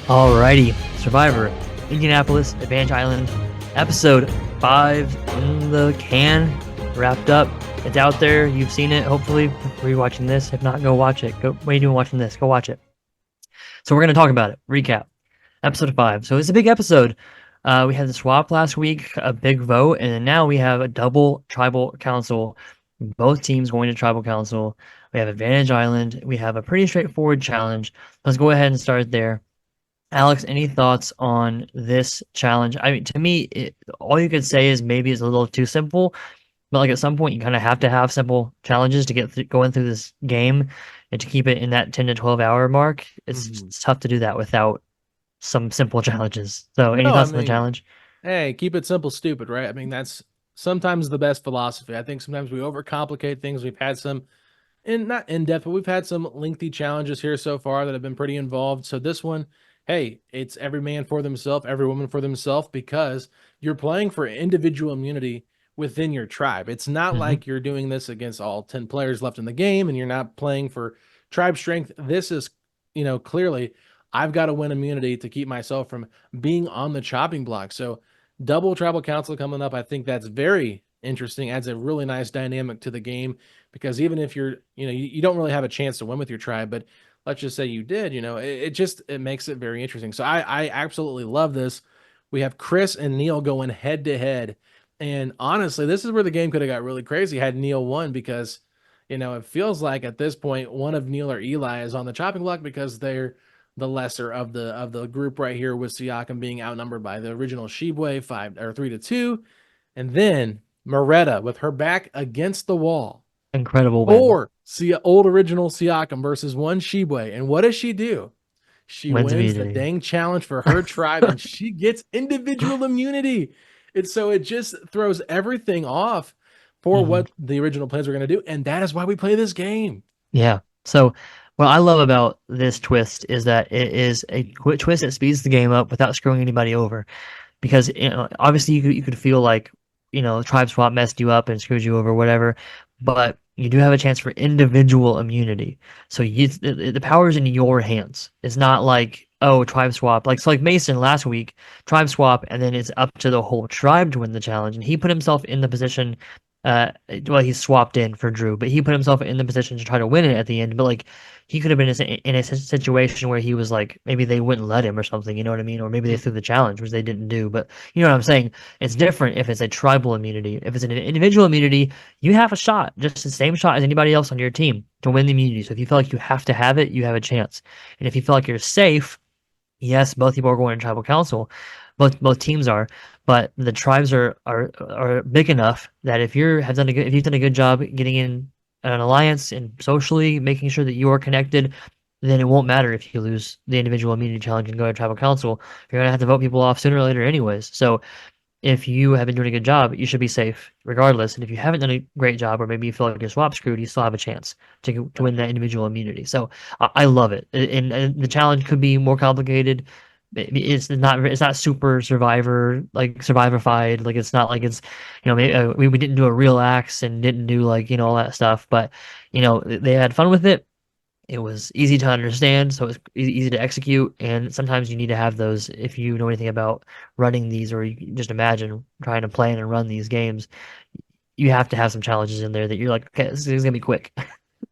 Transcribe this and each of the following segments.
Alrighty, Survivor Indianapolis, Advantage Island, episode 5 in the can, wrapped up. It's out there. You've seen it, hopefully, before you're watching this. If not, go watch it. What are you doing watching this? Go watch it. So we're going to talk about it. Recap. Episode 5. So it's a big episode. We had the swap last week, a big vote, and then now we have a double tribal council. Both teams going to tribal council. We have Advantage Island. We have a pretty straightforward challenge. Let's go ahead and start there. Alex, any thoughts on this challenge? I mean, to me, all you could say is maybe it's a little too simple, but like at some point, you kind of have to have simple challenges to going through this game and to keep it in that 10 to 12 hour mark. It's tough to do that without some simple challenges. So, any No, I thoughts on the mean, challenge? hey, keep it simple, stupid, right? I mean, that's sometimes the best philosophy. I think sometimes we overcomplicate things. We've had some, and not in depth, but we've had some lengthy challenges here so far that have been pretty involved. So this one, hey, it's every man for themselves, every woman for themselves, because you're playing for individual immunity within your tribe. It's not Hmm. like you're doing this against all 10 players left in the game and you're not playing for tribe strength. This is, clearly I've got to win immunity to keep myself from being on the chopping block. So double tribal council coming up. I think that's very interesting. Adds a really nice dynamic to the game because even if you don't really have a chance to win with your tribe, but let's just say you did, it makes it very interesting. So I absolutely love this. We have Chris and Neil going head to head. And honestly, this is where the game could have got really crazy had Neil won because, it feels like at this point, one of Neil or Eli is on the chopping block because they're the lesser of the group right here with Siakam being outnumbered by the original Shibwe 3-2. And then Moretta with her back against the wall. Incredible win. Four old original Siakam versus one Shibwe. And what does she do? She Wins wins the immunity. dang challenge for her tribe and she gets individual immunity. And so it just throws everything off for Hmm. what the original plans were going to do. And that is why we play this game. Yeah. So, what I love about this twist is that it is a quick twist that speeds the game up without screwing anybody over. Because obviously you could feel like tribe swap messed you up and screwed you over, whatever, but you do have a chance for individual immunity. So the power is in your hands. It's not like, oh, tribe swap, like Mason last week, tribe swap, and then it's up to the whole tribe to win the challenge, and he put himself in the position. uh well, he swapped in for Drew, but he put himself in the position to try to win it at the end. But like, he could have been in a situation where he was like, maybe they wouldn't let him or something, you know what I mean? Or maybe they threw the challenge, which they didn't do. But you know what I'm saying? It's different if it's a tribal immunity. If it's an individual immunity, you have a shot, just the same shot as anybody else on your team to win the immunity. So if you feel like you have to have it, you have a chance. And if you feel like you're safe, yes, both people are going to tribal council. Both teams are, but the tribes are big enough that if you've done a good job getting in an alliance and socially making sure that you are connected, then it won't matter if you lose the individual immunity challenge and go to tribal council. You're gonna have to vote people off sooner or later anyways. So if you have been doing a good job, you should be safe regardless. And if you haven't done a great job, or maybe you feel like you're swap screwed, you still have a chance to win that individual immunity. So I love it. And the challenge could be more complicated. It's not super survivorified. Like, it's not like it's, maybe, we didn't do a real axe and didn't do, like, all that stuff. But they had fun with it. It was easy to understand, so it was easy to execute. And sometimes you need to have those if you know anything about running these, or you just imagine trying to plan and run these games. You have to have some challenges in there that you're like, okay, this is gonna be quick.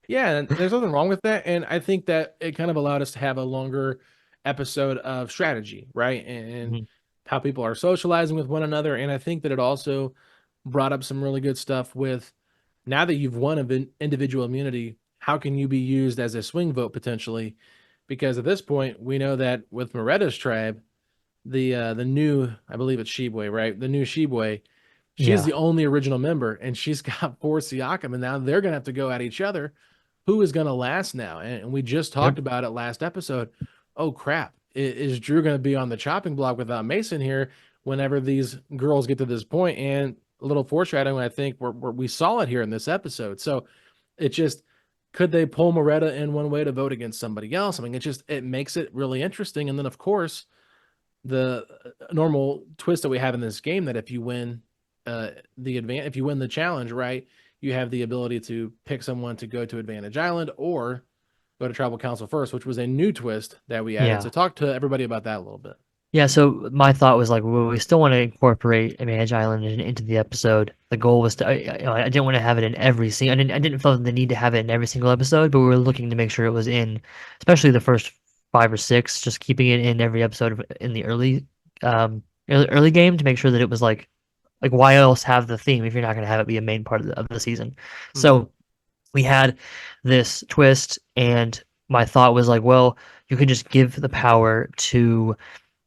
Yeah, and there's nothing wrong with that. And I think that it kind of allowed us to have a longer episode of strategy, right? And Mhm. how people are socializing with one another. And I think that it also brought up some really good stuff with now that you've won an individual immunity, how can you be used as a swing vote potentially? Because at this point, we know that with Moretta's tribe, the new, I believe it's Shibwe, right? The new Shibwe, she's Yeah. the only original member, and she's got four Siakam, and now they're gonna have to go at each other. Who is gonna last now? And we just Yep. talked about it last episode. Oh crap! Is Drew gonna be on the chopping block without Mason here? Whenever these girls get to this point, and a little foreshadowing, I think we saw it here in this episode. So it just could they pull Moretta in one way to vote against somebody else? I mean, it makes it really interesting. And then of course the normal twist that we have in this game that if you win if you win the challenge, right, you have the ability to pick someone to go to Advantage Island or go to tribal council first, which was a new twist that we added. So Yeah. talk to everybody about that a little bit. Yeah, so my thought was like, well, we still want to incorporate Advantage Island into the episode. The goal was to, I didn't want to have it in every single, I didn't feel the need to have it in every single episode, but we were looking to make sure it was in, especially the first five or six, just keeping it in every episode in the early game to make sure that it was like why else have the theme if you're not going to have it be a main part of the season? Hmm. So we had this twist, and my thought was like, well, you could just give the power to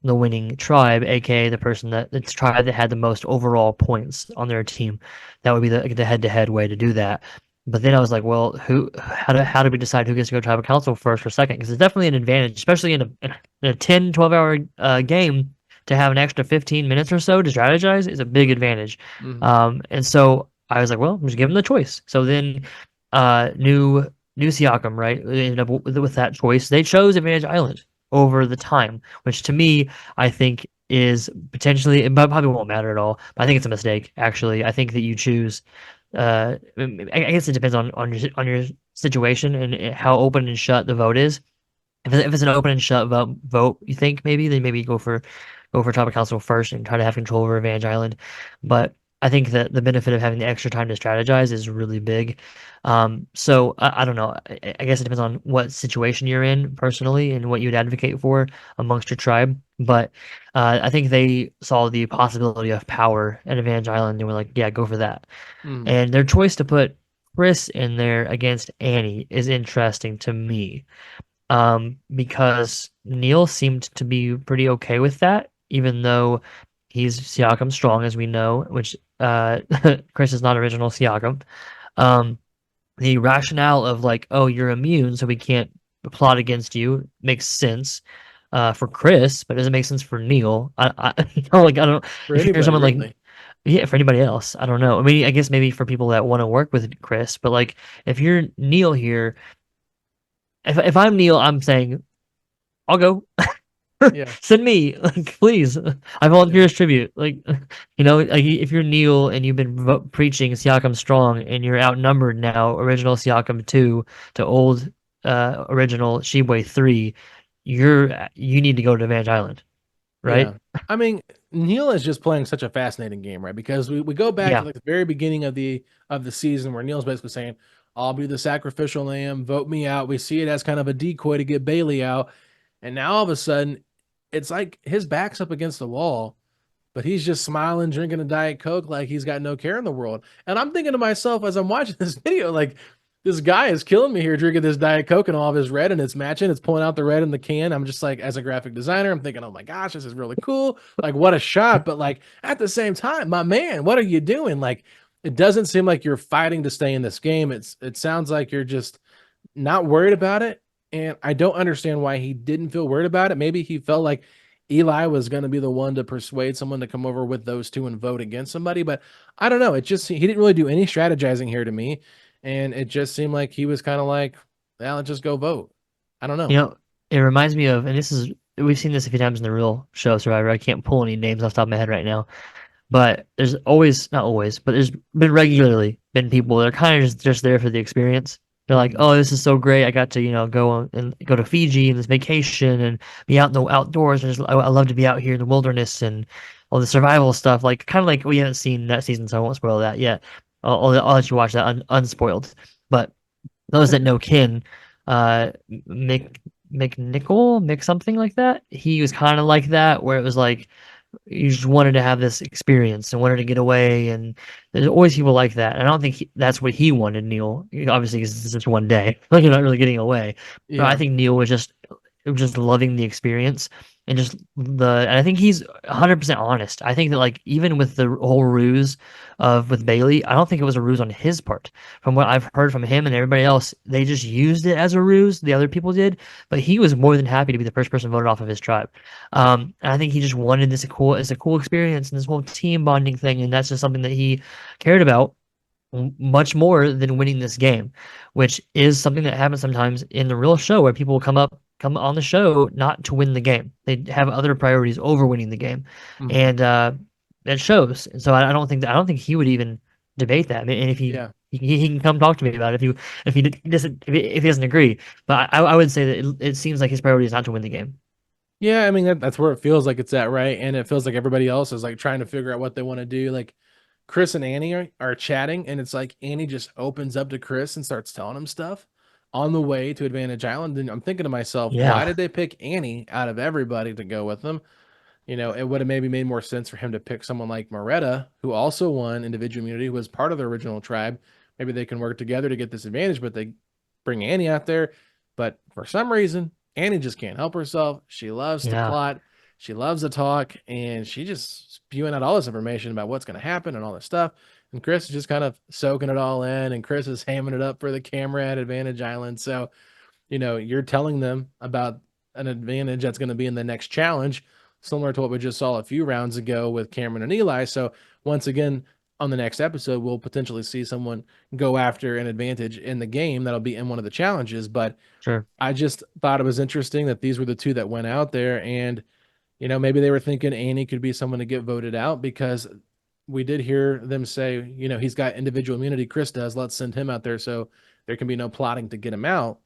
the winning tribe, aka the person that the tribe that had the most overall points on their team. That would be the head-to-head way to do that. But then I was like, well, how do we decide who gets to go tribal council first or second? Because it's definitely an advantage, especially in a 10, 12 hour game, to have an extra 15 minutes or so to strategize is a big advantage. Hmm. And so I was like, well, just give them the choice. So then new Siakam, right? They ended up with that choice. They chose Advantage Island over the time, which to me, I think is potentially, it probably won't matter at all, but I think it's a mistake, actually. I think that you choose, I guess it depends on your situation and how open and shut the vote is. If it's an open and shut vote, you think then maybe go for tribal council first and try to have control over Revenge Island. But I think that the benefit of having the extra time to strategize is really big. So I don't know. I guess it depends on what situation you're in personally and what you'd advocate for amongst your tribe. But I think they saw the possibility of power at Revenge Island and were like, yeah, go for that. Hmm. And their choice to put Chris in there against Annie is interesting to me, because Neil seemed to be pretty okay with that, even though he's Siakam strong, as we know, which Chris is not original Siakam. Um, the rationale of like, oh, you're immune, so we can't plot against you makes sense for Chris, but doesn't make sense for Neil. Like I don't. For If you're anybody, someone like, really. yeah, for anybody else, I don't know. I mean, I guess maybe for people that want to work with Chris, but like if you're Neil here, if I'm Neil, I'm saying I'll go. Yeah. Send me, like, please. I Yeah. volunteer as tribute. Like, like if you're Neil and you've been preaching Siakam strong and you're outnumbered now, original Siakam 2 to old original Shibwe 3, you need to go to Vantage Island, right? Yeah. I mean, Neil is just playing such a fascinating game, right? Because we go back to Yeah. like the very beginning of the season where Neil's basically saying, I'll be the sacrificial lamb, vote me out. We see it as kind of a decoy to get Bailey out. And now all of a sudden, it's like his back's up against the wall, but he's just smiling, drinking a Diet Coke like he's got no care in the world. And I'm thinking to myself as I'm watching this video, like, this guy is killing me here drinking this Diet Coke and all of his red, and it's matching. It's pulling out the red in the can. I'm just like, as a graphic designer, I'm thinking, oh my gosh, this is really cool. Like, what a shot. But like at the same time, my man, what are you doing? Like, it doesn't seem like you're fighting to stay in this game. It sounds like you're just not worried about it. And I don't understand why he didn't feel worried about it. Maybe he felt like Eli was going to be the one to persuade someone to come over with those two and vote against somebody. But I don't know. It just, he didn't really do any strategizing here to me. And it just seemed like he was kind of like, well, let's just go vote. I don't You know. know, it reminds me of, and we've seen this a few times in the real show Survivor. I can't pull any names off the top of my head right now. But there's always, not always, but there's been regularly been people that are kind of just there for the experience. They're like, Hmm. oh, this is so great. I got to, go to Fiji and this vacation and be out in the outdoors. And I love to be out here in the wilderness and all the survival stuff. Like, kind of like we haven't seen that season, so I won't spoil that yet. I'll let you watch that unspoiled. But those that know Kin, Mick, Mick something like that. He was kind of like that, where it was like, you just wanted to have this experience and wanted to get away, and there's always people like that. And I don't think that's what he wanted, Neil. Obviously, because it's just one day, like you're not really getting away. But I Yeah. think Neil was just loving the experience and and I think he's 100% honest. I think that like even with the whole ruse with Bailey, I don't think it was a ruse on his part. From what I've heard from him and everybody else, they just used it as a ruse. The other people did, but he was more than happy to be the first person voted off of his tribe. And I think he just wanted this as a cool experience and this whole team bonding thing, and that's just something that he cared about much more than winning this game, which is something that happens sometimes in the real show where people come on the show not to win the game. They have other priorities over winning the game, Hmm. and that shows. And so I don't think he would even debate that. I mean, and if he Yeah. he can come talk to me about it if he doesn't if he doesn't agree. But I would say that it seems like his priority is not to win the game. Yeah, I mean that's where it feels like it's at, right? And it feels like everybody else is like trying to figure out what they want to do. Like Chris and Annie are chatting, and it's like Annie just opens up to Chris and starts telling him stuff on the way to Advantage Island. And I'm thinking to myself, why Yeah, did they pick Annie out of everybody to go with them? You know, it would have maybe made more sense for him to pick someone like Moretta, who also won individual immunity, who was part of the original tribe. Maybe they can work together to get this advantage, but they bring Annie out there. But for some reason, Annie just can't help herself. She loves to yeah, plot, she loves to talk, and she just spewing out all this information about what's going to happen and all this stuff. And Chris is just kind of soaking it all in, and Chris is hamming it up for the camera at Advantage Island. So, you know, you're telling them about an advantage that's going to be in the next challenge, similar to what we just saw a few rounds ago with Cameron and Eli. So once again, on the next episode, we'll potentially see someone go after an advantage in the game that'll be in one of the challenges. But sure. I just thought it was interesting that these were the two that went out there, and you know, maybe they were thinking Annie could be someone to get voted out because we did hear them say, you know, he's got individual immunity. Chris does. Let's send him out there so there can be no plotting to get him out.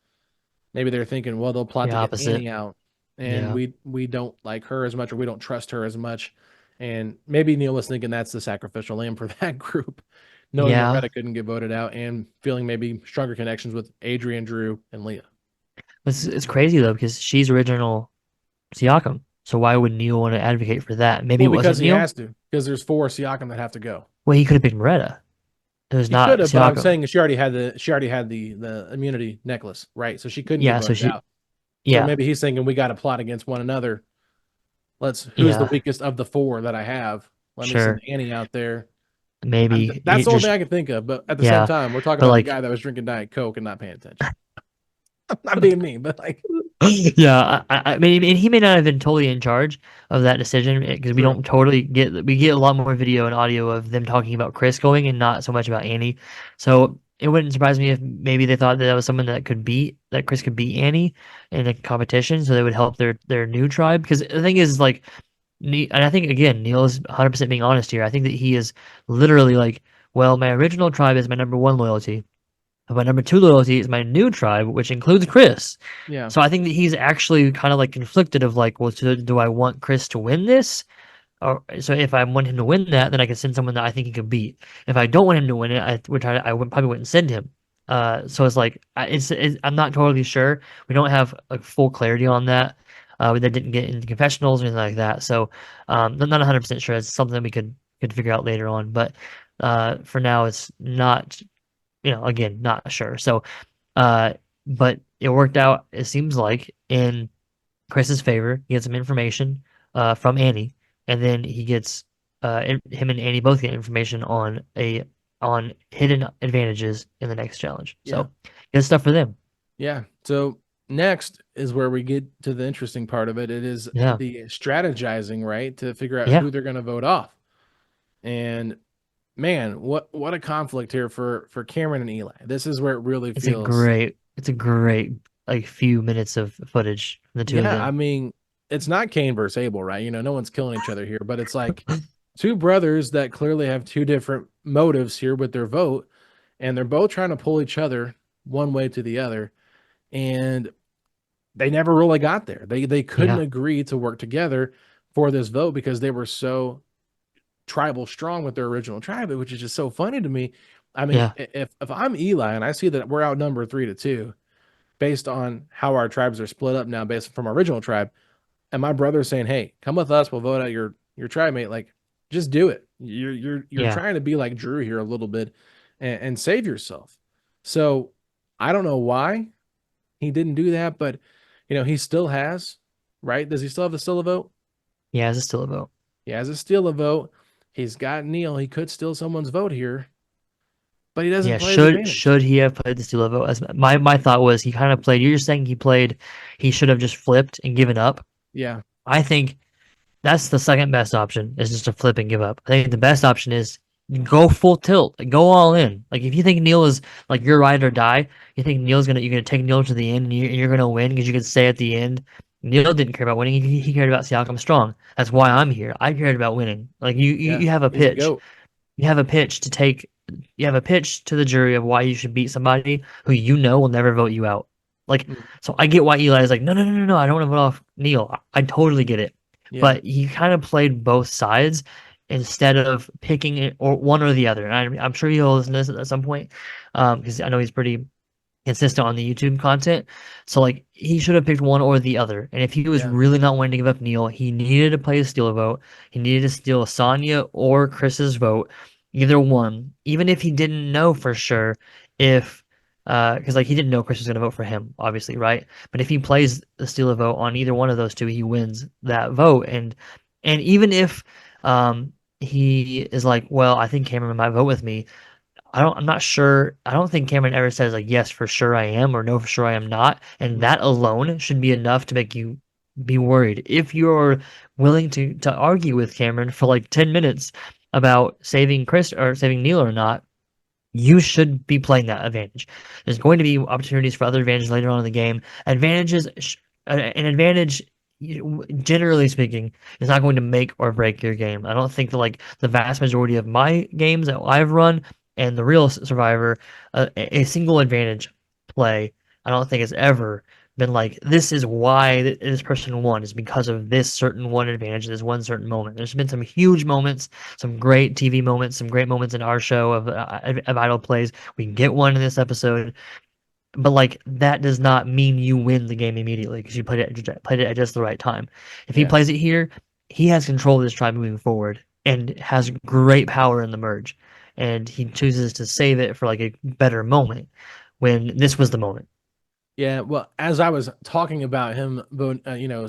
Maybe they're thinking, well, they'll plot The to get opposite. Annie out, and Yeah, we don't like her as much, or we don't trust her as much. And maybe Neil was thinking that's the sacrificial lamb for that group, knowing yeah. Moretta couldn't get voted out, and feeling maybe stronger connections with Adrian, Drew, and Leah. It's crazy though because she's original Siakam. So why would Neil want to advocate for that? Maybe it Well, because wasn't he Neil. has to, because there's four Siakam that have to go. Well, he could have picked Moretta. It was He could not have, but I'm Siakam. saying she already had the immunity necklace, right? So she couldn't get Yeah, so voted she. out. So Yeah, maybe he's thinking we got to plot against one another. Who's the yeah, weakest of the four that I have? Let me send sure. Annie out there. Maybe That's it the only thing just I can think of. But at the same yeah, time, we're talking but about the like guy that was drinking Diet Coke and not paying attention. I'm not being mean, but like, yeah, I mean, and he may not have been totally in charge of that decision because we true. don't totally get a lot more video and audio of them talking about Chris going and not so much about Annie. So it wouldn't surprise me if maybe they thought that that was someone that Chris could beat Annie in a competition, so they would help their new tribe. Because the thing is, like, and I think again, Neil is 100% being honest here. I think that he is literally like, well, my original tribe is my number one loyalty. My number two loyalty is my new tribe, which includes Chris. Yeah. So I think that he's actually kind of like conflicted of like, well, do I want Chris to win this? Or so if I want him to win that, then I can send someone that I think he can beat. If I don't want him to win it, I would probably wouldn't send him. So it's like I'm not totally sure. We don't have like full clarity on that. We didn't get into confessionals or anything like that. So I'm not 100% sure. It's something we could figure out later on. But for now, it's not. Again, not sure. So uh, but it worked out. It seems like in Chris's favor. He gets some information from Annie, and then he gets him and Annie both get information on hidden advantages in the next challenge. Yeah. So good stuff for them. Yeah. So next is where we get to the interesting part of it. It is Yeah, the strategizing, right? To figure out yeah. who they're going to vote off. And man, what a conflict here for Cameron and Eli. This is where it really feels. It's a great like few minutes of footage from the two of Yeah, I them. mean, it's not Cain versus Abel, right? You know, no one's killing each other here, but it's like two brothers that clearly have two different motives here with their vote, and they're both trying to pull each other one way to the other, and they never really got there. They couldn't Yeah, agree to work together for this vote because they were so tribal strong with their original tribe, which is just so funny to me. I mean, yeah, if I'm Eli and I see that we're outnumbered 3-2 based on how our tribes are split up now, based from our original tribe, and my brother's saying, "Hey, come with us. We'll vote out your tribe mate." Like, just do it. You're yeah, trying to be like Drew here a little bit and save yourself. So I don't know why he didn't do that, but you know he still has, right? Does he still have the still a vote? yeah. It's still a vote. He has a steal a vote. He's got Neil. He could steal someone's vote here, but he doesn't Yeah, play his advantage. should he have played the Steel vote? As my thought was, he kind of played. You're just saying he played. He should have just flipped and given up. Yeah, I think that's the second best option is just to flip and give up. I think the best option is go full tilt, go all in. Like if you think Neil is like your ride or die, you think you're gonna take Neil to the end and you're gonna win because you can say at the end, Neil didn't care about winning. He cared about Siakam strong. That's why I'm here. I cared about winning. Like yeah. you have a He's a pitch. goat. You have a pitch to take you have a pitch to the jury of why you should beat somebody who you know will never vote you out. Like, Mm. so I get why Eli is like, no, no, no, no, no, I don't want to vote off Neil. I totally get it. Yeah. But he kind of played both sides instead of picking it or one or the other. And I'm sure he'll listen to this at some point, because I know he's pretty consistent on the YouTube content. So like he should have picked one or the other. And if he was Yeah. really not wanting to give up Neil, he needed to play a steal vote. He needed to steal Sonya or Chris's vote, either one. Even if he didn't know for sure if because like he didn't know Chris was gonna vote for him, obviously, right? But if he plays the steal a vote on either one of those two, he wins that vote. And even if he is like, well, I think Cameron might vote with me. I'm not sure. I don't think Cameron ever says like yes for sure I am or no for sure I am not, and Mm. that alone should be enough to make you be worried. If you're willing to argue with Cameron for like 10 minutes about saving Chris or saving Neil or not, you should be playing that advantage. There's going to be opportunities for other advantages later on in the game. An advantage, generally speaking, is not going to make or break your game. I don't think that like the vast majority of my games that I've run and the real Survivor, a single advantage play, I don't think has ever been like this is why this person won is because of this certain one advantage, this one certain moment. There's been some huge moments, some great TV moments, some great moments in our show of idol plays. We can get one in this episode, but like that does not mean you win the game immediately because you played it at just the right time. If he Yeah. plays it here, he has control of this tribe moving forward and has great power in the merge, and he chooses to save it for like a better moment when this was the moment. Yeah, well, as I was talking about him,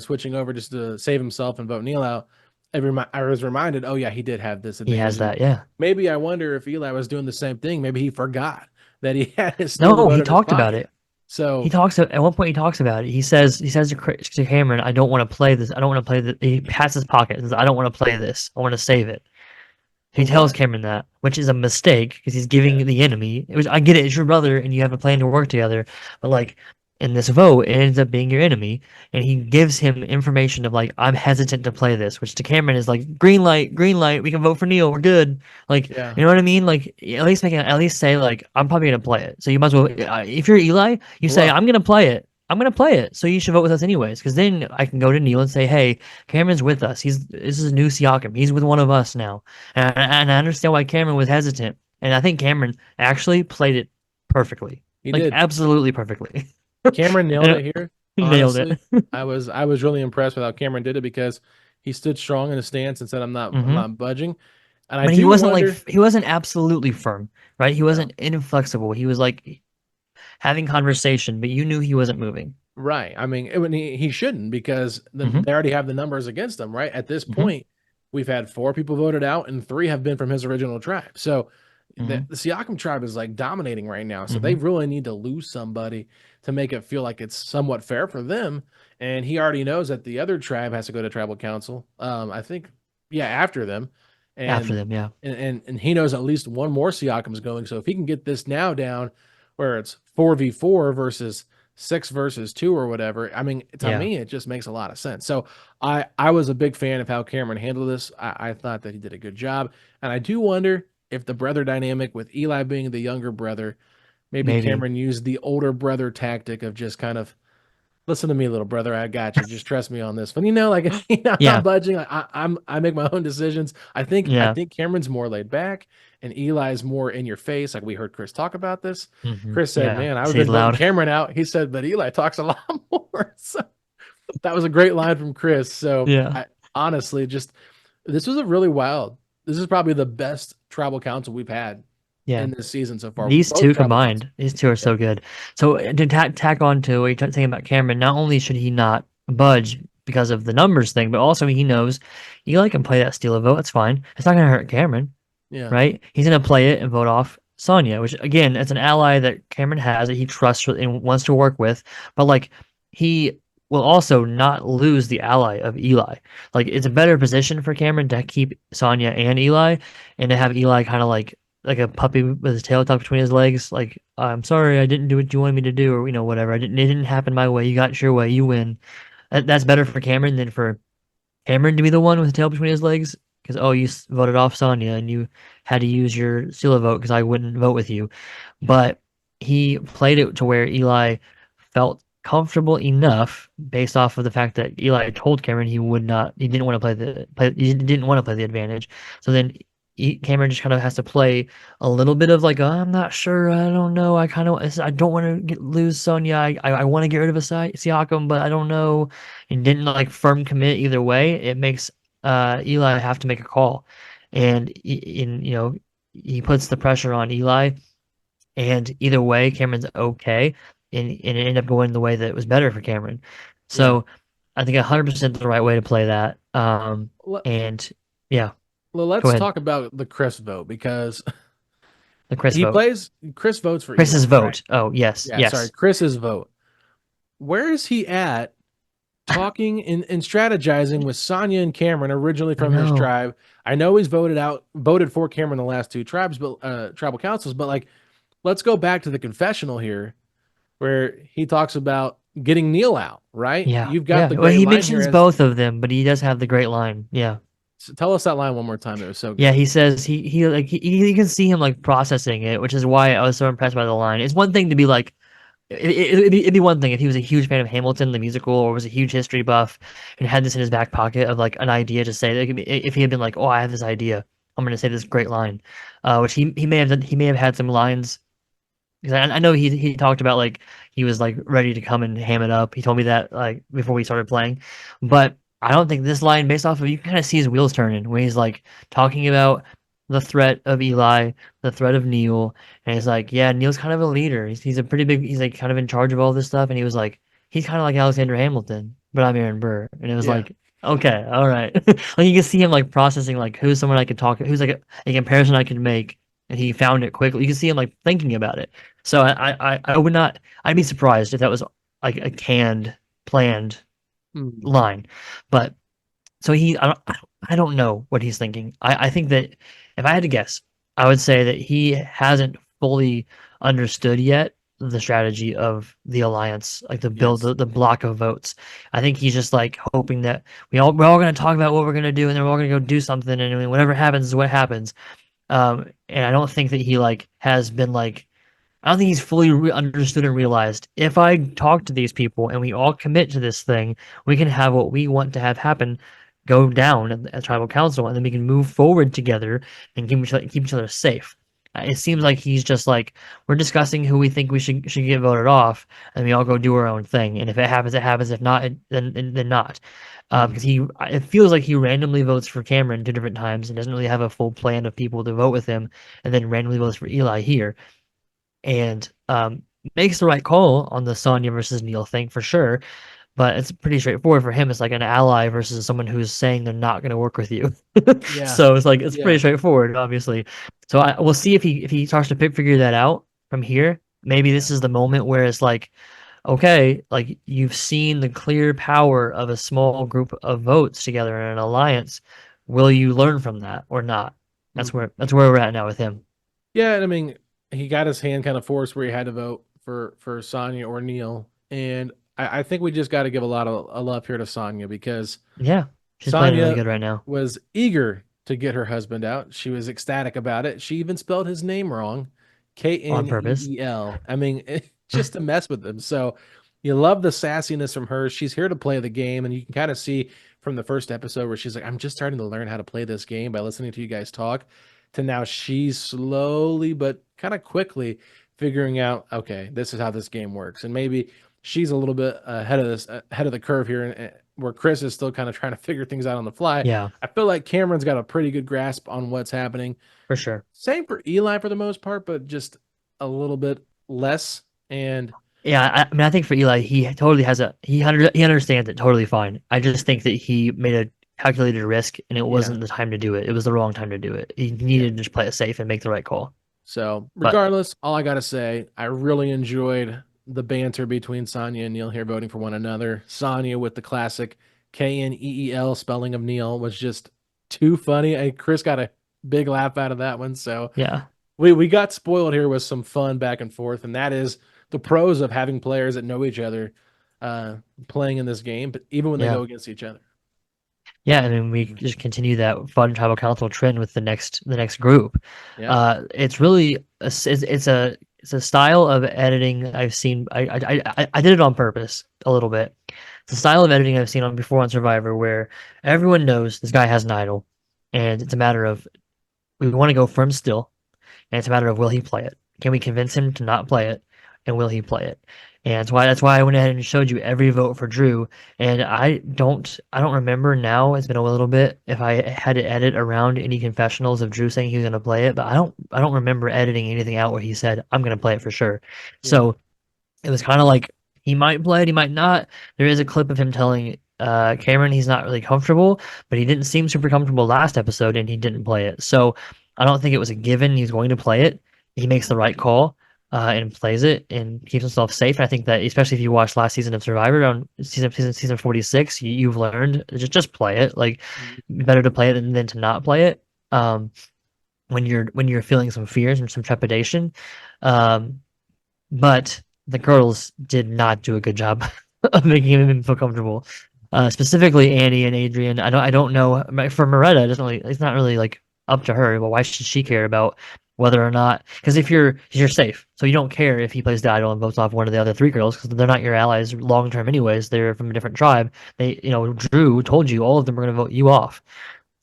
switching over just to save himself and vote Neil out, I was reminded, oh yeah, he did have this He has advantage, and that, yeah. maybe I wonder if Eli was doing the same thing. Maybe he forgot that he had his steal the No, vote he in his talked about pocket. it. He So, talks at one point. He talks about it. He says to Cameron, "I don't want to play this. I don't want to play this." He pats his pocket and says, "I don't want to play this. I want to save it." He for tells what? Cameron that, which is a mistake because he's Yeah, giving the enemy. It was I get it, it's your brother and you have a plan to work together, but like in this vote, it ends up being your enemy, and he gives him information of like I'm hesitant to play this, which to Cameron is like green light, we can vote for Neil, we're good. Like yeah. you know what I mean? Like at least say like I'm probably gonna play it. So you might as well if you're Eli, you say Well, I'm gonna play it. I'm gonna play it, so you should vote with us anyways. Because then I can go to Neil and say, "Hey, Cameron's with us. This is new Siakam. He's with one of us now." And I understand why Cameron was hesitant. And I think Cameron actually played it perfectly. he Like did. absolutely perfectly. Cameron nailed And it here. he nailed it. Honestly, I was really impressed with how Cameron did it because he stood strong in his stance and said, I'm Hmm. not budging." And I But he do wasn't like wonder, he wasn't absolutely firm, right? He no. wasn't inflexible. He was like having conversation, but you knew he wasn't moving. Right. I mean, he shouldn't because Hmm. they already have the numbers against them, right? At this Hmm. point, we've had four people voted out and three have been from his original tribe. So Hmm. the Siakam tribe is like dominating right now. So they Hmm. really need to lose somebody to make it feel like it's somewhat fair for them. And he already knows that the other tribe has to go to tribal council. I think, yeah, after them. After And them, yeah. and he knows at least one more Siakam's going. So if he can get this now down where it's 4v4 versus 6 versus 2 or whatever. I mean, to Yeah. me, it just makes a lot of sense. So I was a big fan of how Cameron handled this. I thought that he did a good job. And I do wonder if the brother dynamic with Eli being the younger brother, maybe Maybe. Cameron used the older brother tactic of just kind of listen to me, little brother. I got you. Just trust me on this. But like I'm not Yeah. budging. Like, I make my own decisions. I Yeah. think Cameron's more laid back, and Eli's more in your face. Like we heard Chris talk about this. Hmm. Chris said, Yeah. "Man, I would have Say it been voting loud. Cameron out." He said, "But Eli talks a lot more." So that was a great line from Chris. So Yeah. I honestly just this was a really wild. This is probably the best tribal council we've had Yeah. in this season so far. These Both two tribal councils. combined, these two are Yeah. so good. So to tack on to what you're saying about Cameron, not only should he not budge because of the numbers thing, but also he knows Eli can play that steal a vote. That's fine. It's not going to hurt Cameron, Yeah. right? He's going to play it and vote off Sonya, which again, it's an ally that Cameron has that he trusts and wants to work with. But like he will also not lose the ally of Eli. Like it's a better position for Cameron to keep Sonya and Eli, and to have Eli kind of like a puppy with his tail tucked between his legs. Like I'm sorry, I didn't do what you wanted me to do, or whatever. It didn't happen my way. You got it your way. You win. That's better for Cameron than for Cameron to be the one with the tail between his legs because oh voted off Sonya and you had to use your seal of vote because I wouldn't vote with you. But he played it to where Eli felt comfortable enough based off of the fact that Eli told Cameron he didn't want to he didn't want to play the advantage. So then Cameron just kind of has to play a little bit of like, oh, I'm not sure, I don't know, I don't want to lose Sonya, I want to get rid of a Siakam, but I don't know, and didn't like firm commit either way. It makes Eli have to make a call, and he puts the pressure on Eli, and either way, Cameron's okay, and it ended up going the way that was better for Cameron. Yeah. So I think 100% the right way to play that. Let, And yeah, go let's ahead. talk about the Chris vote because The Chris he vote. plays Chris votes for Chris's Eli, right? vote. Oh, yes, Yeah, sorry, yes. Chris's vote. Where is he at talking and strategizing with Sonya and Cameron originally I from his know. tribe? I know he's voted for Cameron the last two tribes, but tribal councils, but like let's go back to the confessional here where he talks about getting Neil out, right? Yeah, You've got yeah. the Well, great he line here mentions as both of them, but he does have the great line. Yeah. so tell us that line one more time. It was so Yeah, good. he says you can see him like processing it, which is why I was so impressed by the line. It's one thing to be like it'd be one thing if he was a huge fan of Hamilton the musical or was a huge history buff and had this in his back pocket of like an idea to say. Like, if he had been like, "Oh, I have this idea, I'm going to say this great line," which he may have done, he may have had some lines. Because I know he talked about like he was like ready to come and ham it up. He told me that like before we started playing, but I don't think this line, based off of, you can kind of see his wheels turning when he's like talking about the threat of Eli, the threat of Neil, and he's like, yeah, Neil's kind of a leader. He's a pretty big. He's like kind of in charge of all this stuff, and he was like, he's kind of like Alexander Hamilton, but I'm Aaron Burr, and it was Yeah. like, okay, all right. Like you can see him like processing like who's someone I could talk, who's like a comparison I could make, and he found it quickly. You can see him like thinking about it. So I would not. I'd be surprised if that was like a canned, planned Hmm. line. But so I don't know what he's thinking. I think that if I had to guess, I would say that he hasn't fully understood yet the strategy of the alliance, like the build, Yes. the block of votes. I think he's just like hoping that we're all going to talk about what we're going to do, and then we're all going to go do something, and I mean, whatever happens is what happens. And I don't think that he like has been like I don't think he's fully understood and realized if I talk to these people and we all commit to this thing, we can have what we want to have happen go down at tribal council, and then we can move forward together and keep each other safe. It seems like he's just like we're discussing who we think we should get voted off, and we all go do our own thing. And if it happens, it happens. If not, then not. Because Hmm. it feels like he randomly votes for Cameron two different times and doesn't really have a full plan of people to vote with him, and then randomly votes for Eli here and makes the right call on the Sonya versus Neil thing for sure. But it's pretty straightforward for him. It's like an ally versus someone who's saying they're not going to work with you. Yeah. So it's like it's pretty Yeah. straightforward, obviously. So we'll see if he starts to figure that out from here. Maybe Yeah. this is the moment where it's like, okay, like you've seen the clear power of a small group of votes together in an alliance. Will you learn from that or not? Hmm. That's where we're at now with him. Yeah, and I mean, he got his hand kind of forced where he had to vote for Sonya or Neil, and I think we just got to give a lot of a love here to Sonya because Yeah, she's playing really Sonya good right now was eager to get her husband out. She was ecstatic about it. She even spelled his name wrong, on purpose. Kneel. I mean, just to mess with him. So you love the sassiness from her. She's here to play the game, and you can kind of see from the first episode where she's like, "I'm just starting to learn how to play this game by listening to you guys talk." To now, she's slowly but kind of quickly figuring out, okay, this is how this game works, and maybe she's a little bit ahead of the curve here, and where Chris is still kind of trying to figure things out on the fly. Yeah, I feel like Cameron's got a pretty good grasp on what's happening. for sure. Same for Eli for the most part, but just a little bit less. And Yeah, I mean, I think for Eli, he totally has he understands it totally fine. I just think that he made a calculated risk, and it yeah, wasn't the time to do it. It was the wrong time to do it. He yeah. needed to just play it safe and make the right call. So But regardless, all I gotta say, I really enjoyed the banter between Sonya and Neil here voting for one another. Sonya with the classic Kneel spelling of Neil was just too funny. Chris got a big laugh out of that one. So yeah, we got spoiled here with some fun back and forth, and that is the pros of having players that know each other uh, playing in this game, but even when they yeah. go against each other. Yeah, I mean, we just continue that fun tribal council trend with the next group. Yeah. It's really it's a style of editing I've seen. I did it on purpose a little bit. It's a style of editing I've seen on before on Survivor where everyone knows this guy has an idol, and it's a matter of we want to go firm still, and it's a matter of will he play it? Can we convince him to not play it, and will he play it? And that's why I went ahead and showed you every vote for Drew. And I don't remember now. It's been a little bit if I had to edit around any confessionals of Drew saying he was going to play it, but I don't remember editing anything out where he said I'm going to play it for sure. Yeah. So it was kind of like he might play it, he might not. There is a clip of him telling Cameron he's not really comfortable, but he didn't seem super comfortable last episode and he didn't play it. So I don't think it was a given he's going to play it. He makes the right call and plays it and keeps himself safe. And I think that especially if you watched last season of Survivor on season 46, you've learned just play it. Like Mhm. better to play it than to not play it. When you're feeling some fears and some trepidation. Um, but the girls did not do a good job of making him feel comfortable. Specifically Annie and Adrian. I don't know for Moretta. It doesn't really. It's not really like up to her. Well, why should she care about whether or not? Because if you're safe, so you don't care if he plays the idol and votes off one of the other three girls because they're not your allies long term anyways. They're from a different tribe. Drew told you all of them are going to vote you off.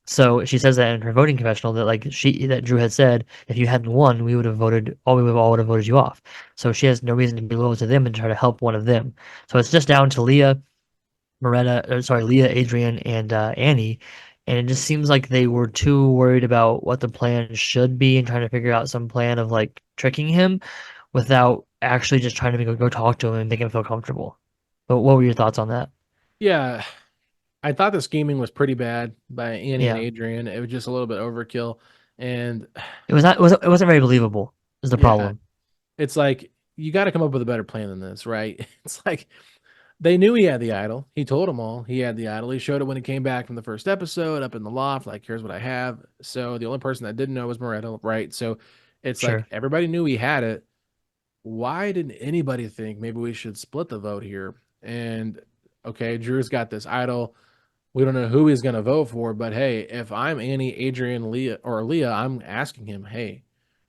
So she says that in her voting confessional that that Drew had said if you hadn't won, we all would have voted you off. So she has no reason to be loyal to them and try to help one of them. So it's just down to Leah, Adrian, and Annie, and it just seems like they were too worried about what the plan should be and trying to figure out some plan of like tricking him without actually just trying to go talk to him and make him feel comfortable. But what were your thoughts on that? Yeah. I thought the scheming was pretty bad by Annie and Yeah, Adrian. It was just a little bit overkill. And it wasn't very believable. Is the yeah, problem? it's like you got to come up with a better plan than this, right? It's like they knew he had the idol. He told them all he had the idol. He showed it when he came back from the first episode up in the loft. Like, here's what I have. So the only person that didn't know was Moretta, right? So it's like Sure. everybody knew he had it. Why didn't anybody think maybe we should split the vote here? And okay, Drew's got this idol. We don't know who he's going to vote for, but hey, if I'm Annie, Adrian, Leah, I'm asking him, hey,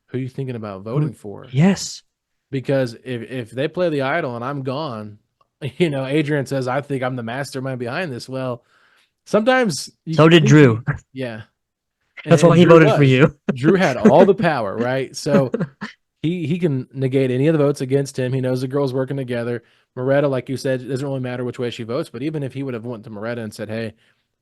who are you thinking about Who? voting for? Yes. Because if they play the idol and I'm gone, Adrian says I think I'm the mastermind behind this. Well, sometimes you So can did think Drew. yeah, That's and why he Drew voted for was. you. Drew had all the power, right? So he can negate any of the votes against him. He knows the girls working together. Moretta, like you said, it doesn't really matter which way she votes. But even if he would have went to Moretta and said, "Hey,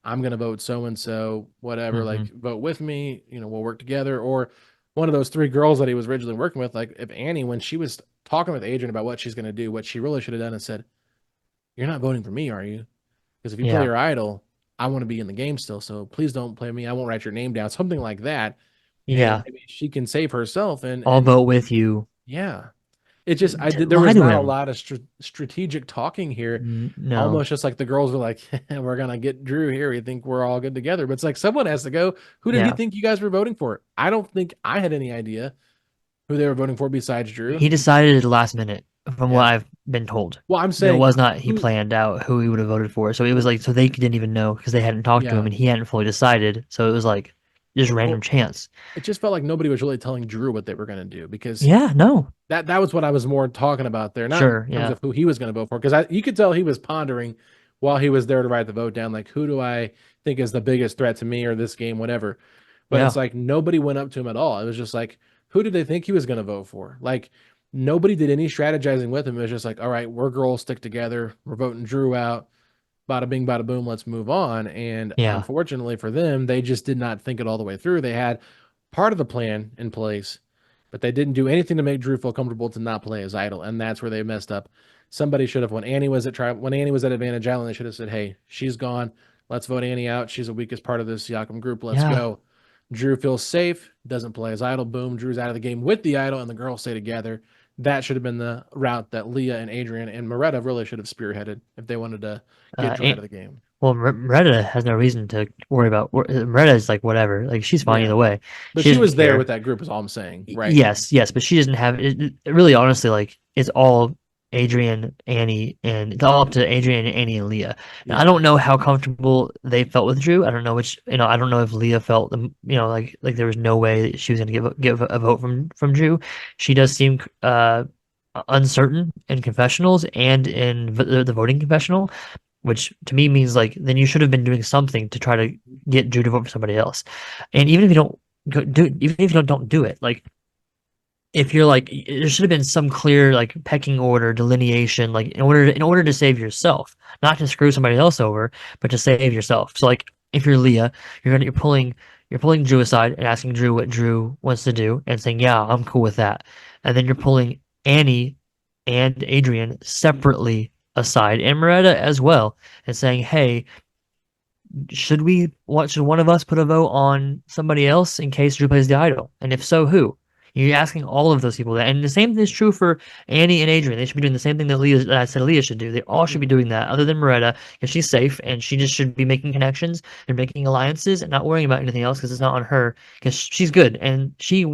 I'm going to vote so and so, whatever, like Hmm. vote with me, we'll work together," or one of those three girls that he was originally working with, like if Annie, when she was talking with Adrian about what she's going to do, what she really should have done is said, "You're not voting for me, are you? Because if you play Yeah. your idol, I want to be in the game still. So please don't play me. I won't write your name down." Something like that, and Yeah. maybe she can save herself. And I'll and vote with you. yeah, it just I did. There Lie was to not a him. lot of strategic talking here. No. Almost just like the girls were like, "We're gonna get Drew here. We think we're all good together." But it's like someone has to go. Who did he Yeah. think you guys were voting for? I don't think I had any idea who they were voting for besides Drew. He decided at the last minute, from what Yeah. I've been told. Well, I'm It saying was not he who. planned out who he would have voted for. So it was like so they didn't even know because they hadn't talked to him Yeah. and he hadn't fully decided. So it was like just random Well, chance. it just felt like nobody was really telling Drew what they were gonna do because Yeah, no. that was what I was more talking about there, not in Sure, terms yeah. of who he was going to vote for, because you could tell he was pondering while he was there to write the vote down, like who do I think is the biggest threat to me or this game, whatever. But it's Yeah. like nobody went up to him at all. It was just like, who did they think he was going to vote for? Like nobody did any strategizing with him. It was just like, all right, we're girls, stick together. We're voting Drew out. Bada bing, bada boom. Let's move on. And Yeah. unfortunately for them, they just did not think it all the way through. They had part of the plan in place, but they didn't do anything to make Drew feel comfortable to not play his idol, and that's where they messed up. Somebody should have when Annie was at Advantage Island, they should have said, "Hey, she's gone. Let's vote Annie out. She's the weakest part of this Yakum group. Let's Yeah. go." Drew feels safe, doesn't play his idol. Boom, Drew's out of the game with the idol, and the girls stay together. That should have been the route that Leah and Adrian and Moretta really should have spearheaded if they wanted to get Drew out And, of the game. well, Merida has no reason to worry about. Merida is like whatever. Like she's fine Yeah, either way. but She she doesn't was there care. with that group, is all I'm saying, right? Yes, yes, but she doesn't have it. Really, honestly, like it's all. Adrian, Annie, and it's all up to Adrian, Annie, and Leah. Now, I Yeah. don't know how comfortable they felt with Drew. I don't know which, I don't know if Leah felt, like there was no way that she was going to give a vote from Drew. She does seem uncertain in confessionals and in the voting confessional, which to me means like then you should have been doing something to try to get Drew to vote for somebody else. And even if you don't even if you don't do it, like if you're like there should have been some clear like pecking order delineation like in order to save yourself, not to screw somebody else over, but to save yourself. So like if you're Leah, you're pulling Drew aside and asking Drew what Drew wants to do and saying, yeah, I'm cool with that. And then you're pulling Annie and Adrian separately aside and Moretta as well and saying, hey, should one of us put a vote on somebody else in case Drew plays the idol? And if so, who? You're asking all of those people that. And the same thing is true for Annie and Adrian. They should be doing the same thing that I said Leah should do. They all should be Mhm. doing that, other than Moretta, because she's safe and she just should be making connections and making alliances and not worrying about anything else because it's not on her. Because she's good and she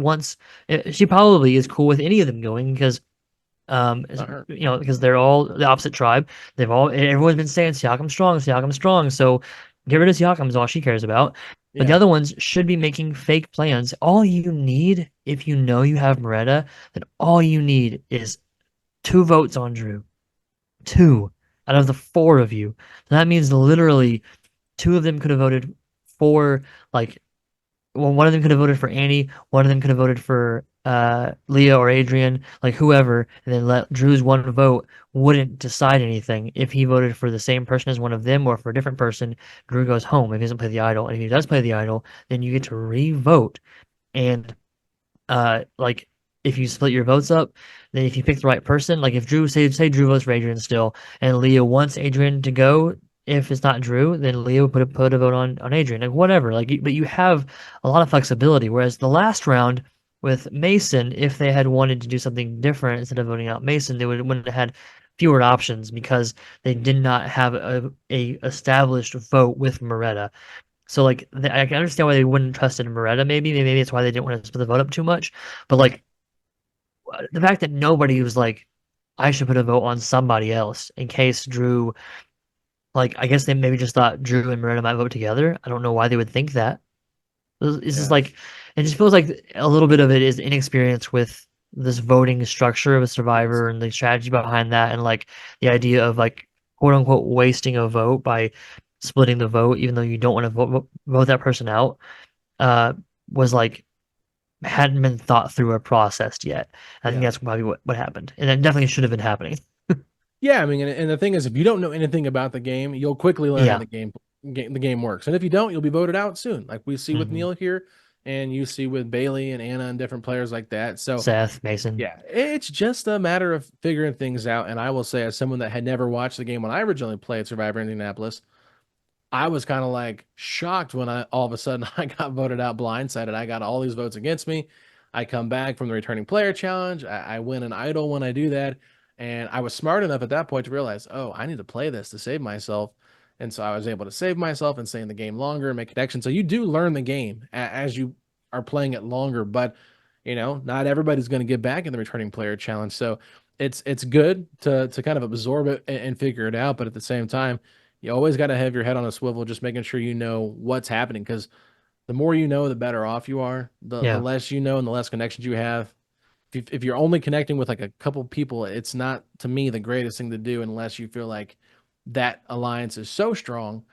probably is cool with any of them going because Not her. because they're all the opposite tribe. Everyone's been saying Siakam's strong. So get rid of Siakam is all she cares about. But the Yeah. other ones should be making fake plans. All you need, if you know you have Moretta, then all you need is 2 votes on Drew. Two out of the four of you. That means literally two of them could have voted for like one of them could have voted for Annie, one of them could have voted for Leah or Adrian, like whoever, and then let Drew's one vote wouldn't decide anything. If he voted for the same person as one of them or for a different person, Drew goes home if he doesn't play the idol. And if he does play the idol, then you get to re-vote. And like if you split your votes up, then if you pick the right person, like if Drew say Drew votes for Adrian still, and Leah wants Adrian to go, if it's not Drew, then Leah would put a vote on Adrian, like whatever. But you have a lot of flexibility. Whereas the last round with Mason, if they had wanted to do something different instead of voting out Mason, they wouldn't have had fewer options because they did not have a established vote with Moretta. So like I can understand why they wouldn't trust in Moretta. Maybe it's why they didn't want to split the vote up too much. But like the fact that nobody was like, I should put a vote on somebody else in case Drew. Like I guess they maybe just thought Drew and Moretta might vote together. I don't know why they would think that. It's just Yeah. like it just feels like a little bit of it is inexperience with this voting structure of a Yes. survivor and the strategy behind that and like the idea of like quote unquote wasting a vote by splitting the vote even though you don't want to vote that person out uh was like hadn't been thought through or processed yet. I think Yeah. that's probably what happened, and that definitely should have been happening. Yeah, I mean, and the thing is, if you don't know anything about the game, you'll quickly learn how Yeah. the game works. And if you don't, you'll be voted out soon, like we see with Hmm. Neil here, and you see with Bailey and Anna and different players like that. So Seth, Mason. yeah, it's just a matter of figuring things out. And I will say, as someone that had never watched the game when I originally played Survivor Indianapolis, I was kind of like shocked when I all of a sudden I got voted out blindsided. I got all these votes against me. I come back from the returning player challenge. I win an idol when I do that. And I was smart enough at that point to realize, oh, I need to play this to save myself. And so I was able to save myself and stay in the game longer and make connections. So you do learn the game as you are playing it longer, but not everybody's going to get back in the returning player challenge. So it's good to kind of absorb it and figure it out. But at the same time, you always got to have your head on a swivel, just making sure you know what's happening. Because the more you know, the better off you are. The Yeah. less you know and the less connections you have. If you're only connecting with like a couple people, it's not to me the greatest thing to do unless you feel like that alliance is so strong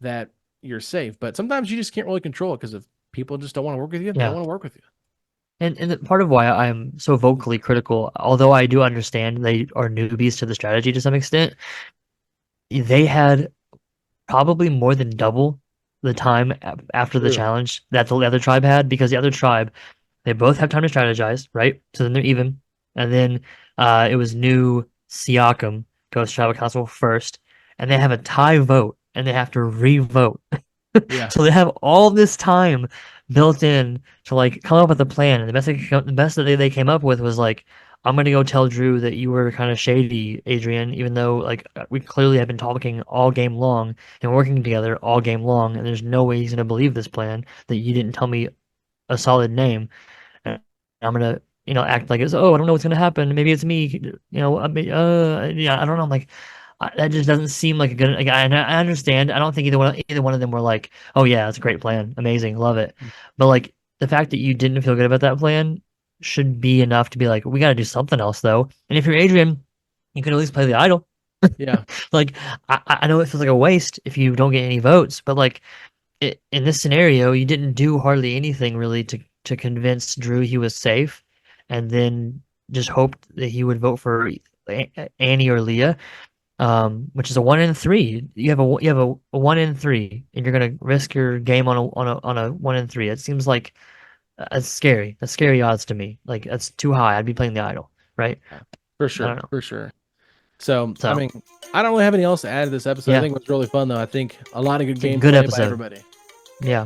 that you're safe. But sometimes you just can't really control it because if people just don't want to work with you, they don't Yeah. want to work with you. And part of why I'm so vocally critical, although I do understand they are newbies to the strategy to some extent, they had probably more than double the time after the True. challenge that the other tribe had because the other tribe they both have time to strategize, right? So then they're even. And then it was new Siakam goes to tribal council first, and they have a tie vote, and they have to re-vote. Yeah. So they have all this time built in to like come up with a plan. And the best that they came up with was like, I'm gonna go tell Drew that you were kind of shady, Adrian, even though like we clearly have been talking all game long and working together all game long, and there's no way he's gonna believe this plan that you didn't tell me a solid name. And I'm gonna, act like it's, oh, I don't know what's gonna happen. Maybe it's me. Yeah, I don't know. I'm like, that just doesn't seem like a good. Like, I understand. I don't think either one of them were like, oh yeah, it's a great plan, amazing, love it. But like the fact that you didn't feel good about that plan should be enough to be like, we got to do something else though. And if you're Adrian, you can at least play the idol. Yeah. Like I know it feels like a waste if you don't get any votes, but like in this scenario, you didn't do hardly anything really to convince Drew he was safe, and then just hoped that he would vote for Annie or Leah, which is a 1 in 3. You have a 1 in 3, and you're gonna risk your game on a 1 in 3. It seems like that's scary. That's scary odds to me. Like that's too high. I'd be playing the idol, right? Yeah, for I don't sure, know. for sure. So, I So mean, I don't really have anything else to add to this episode. I yeah, think it was really fun, though. I think a lot of good it's a good gameplay by episode. everybody. Yeah,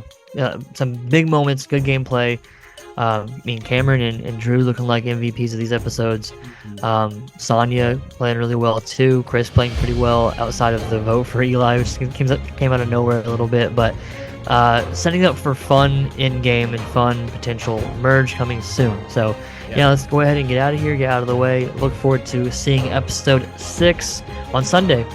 some big moments, good gameplay. I mean, Cameron and Drew looking like MVPs of these episodes. Mhm. Sonya playing really well too. Chris playing pretty well outside of the vote for Eli, which came out of nowhere a little bit. But setting up for fun in game and fun potential merge coming soon. So yeah, let's go ahead and get out of here, get out of the way. Look forward to seeing episode 6 on Sunday.